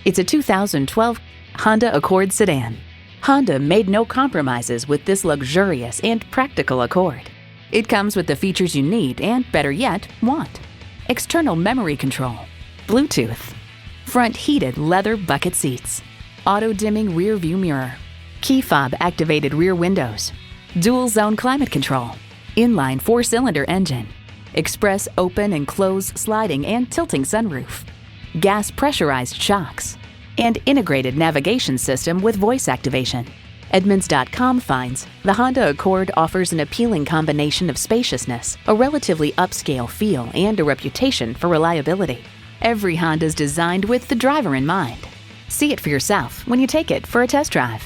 It's a 2012 Honda Accord sedan. Honda made no compromises with this luxurious and practical Accord. It comes with the features you need and, better yet, want. External memory control, Bluetooth, front heated leather bucket seats, auto-dimming rear view mirror, key fob activated rear windows, dual zone climate control, inline 4-cylinder engine, express open and close sliding and tilting sunroof, gas pressurized shocks, and integrated navigation system with voice activation. Edmunds.com finds the Honda Accord offers an appealing combination of spaciousness, a relatively upscale feel, and a reputation for reliability. Every Honda is designed with the driver in mind. See it for yourself when you take it for a test drive.